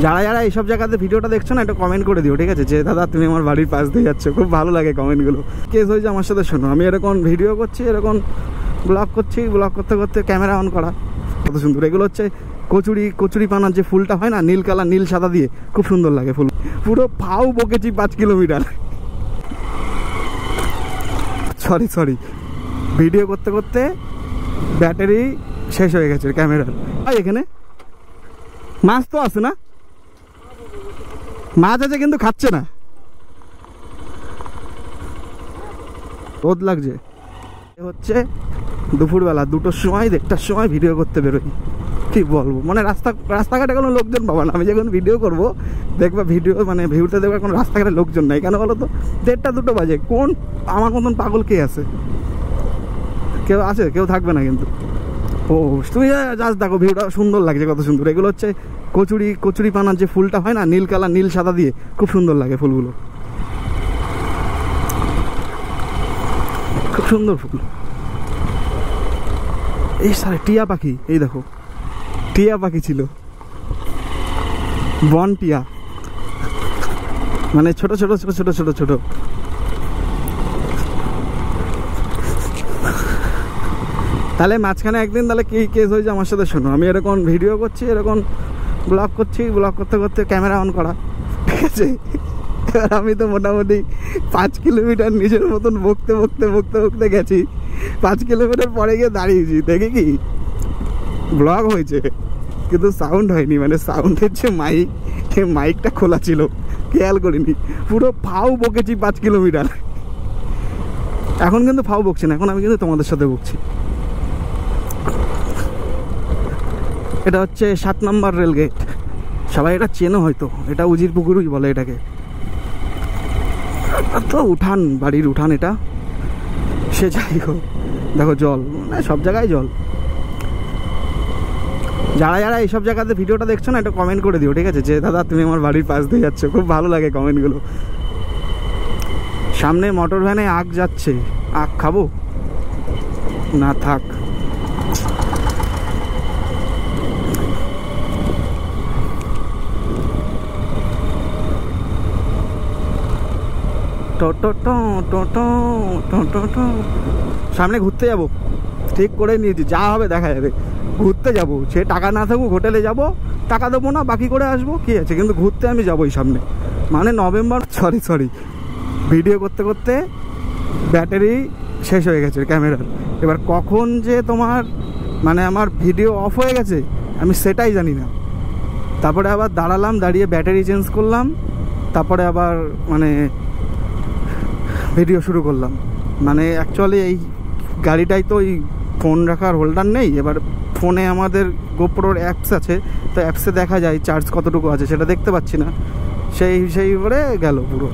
যারা যারা এইসব জায়গাতে ভিডিওটা দেখছো না, একটা কমেন্ট করে দিও, ঠিক আছে? যে দাদা তুমি আমার বাড়ির পাশ দিয়ে যাচ্ছ, খুব ভালো লাগে কমেন্টগুলো। কেস হয়েছে আমার সাথে, শোনো, আমি এরকম ভিডিও করছি, এরকম ব্লগ করছি, ব্লগ করতে করতে ক্যামেরা অন করা, কত সুন্দর। এগুলো হচ্ছে কচুরি পানার যে ফুলটা হয় না, নীল কালার, নীল সাদা দিয়ে, খুব সুন্দর লাগে ফুল। পুরো ফাউ বকেছি 5 কিলোমিটার। সরি ভিডিও করতে করতে ব্যাটারি শেষ হয়ে গেছে ক্যামেরার। এখানে মাছ তো আছে না, মাছ আছে কিন্তু খাচ্ছে না, রোদ লাগছে। হচ্ছে দুপুরবেলা 2টোর সময় 1:30টার সময় ভিডিও করতে বেরোই। কি বলবো, মানে রাস্তাঘাটে কোনো লোকজন পাবো না। আমি যখন ভিডিও করবো দেখবা ভিডিও মানে ভিউতে দেখবা কোনো রাস্তাঘাটে লোকজন নাই। কেন বলো তো, 1:30-2টো বাজে। কোন আমার মতন পাগল কে আছে? কেউ আছে? কেউ থাকবে না কিন্তু। ও তুমি জাস্ট দেখো, ভিউটা সুন্দর লাগছে, কত সুন্দর। এগুলো হচ্ছে কচুরি পানার যে ফুলটা হয় না, নীল কালার, নীল সাদা দিয়ে, খুব সুন্দর লাগে ফুলগুলো, খুব সুন্দর ফুল। এই সারে টিয়া পাখি, এই দেখো টিয়া পাখি ছিল, বন টিয়া, মানে ছোট ছোট ছোট ছোট ছোট ছোট। তাহলে মাঝখানে একদিন তাহলে কি কেস হয়েছে আমার সাথে, শোনো, আমি এরকম ভিডিও করছি, এরকম ব্লগ করছি, ব্লগ করতে করতে ক্যামেরা অন করা, ঠিক আছে? এবার আমি তো মোটামুটি 5 কিলোমিটার নিজের মতন বকতে বকতে বকতে বকতে গেছি। 5 কিলোমিটার পরে গিয়ে দাঁড়িয়েছি, দেখি কি ব্লগ হয়েছে কিন্তু সাউন্ড হয়নি, মানে সাউন্ডের যে মাইকটা খোলা ছিল, খেয়াল করিনি। পুরো ফাউ বকেছি 5 কিলোমিটার। এখন কিন্তু ফাউ বকছি না, এখন আমি কিন্তু তোমাদের সাথে বকছি। এটা হচ্ছে 7 নম্বর রেলগেট, সবাই এটা চেনো হয়তো, এটা উজির পুকুরই বলে এটাকে। তো উঠান, বাড়ির উঠান এটা। সে যাই হোক, দেখো জল, মানে সব জায়গায় জল। যারা যারা এইসব জায়গাতে ভিডিওটা দেখছো না, একটা কমেন্ট করে দিও, ঠিক আছে? যে দাদা তুমি আমার বাড়ির পাশ দিয়ে যাচ্ছ, খুব ভালো লাগে কমেন্টগুলো। সামনে মোটর ভ্যানে আখ যাচ্ছে, আখ খাবো না? থাক। সামনে ঘুরতে যাব, ঠিক করে নিয়েছি, যা হবে দেখা যাবে। ঘুরতে যাব, সে টাকা না থাকুক, হোটেলে যাব, টাকা দেবো না, বাকি করে আসবো, কি আছে? কিন্তু ঘুরতে আমি যাবোই সামনে, মানে নভেম্বর। সরি ভিডিও করতে করতে ব্যাটারি শেষ হয়ে গেছে ক্যামেরার। এবার কখন যে তোমার মানে আমার ভিডিও অফ হয়ে গেছে আমি সেটাই জানি না। তারপরে আবার দাঁড়ালাম, দাঁড়িয়ে ব্যাটারি চেঞ্জ করলাম, তারপরে আবার মানে ভিডিও শুরু করলাম। মানে অ্যাকচুয়ালি এই গাড়িটাই তো ওই ফোন রাখার হোল্ডার নেই। এবার ফোনে আমাদের গোপ্রোর অ্যাপস আছে, তো অ্যাপসে দেখা যায় চার্জ কতটুকু আছে, সেটা দেখতে পাচ্ছি না। সেই করে গেল পুরো।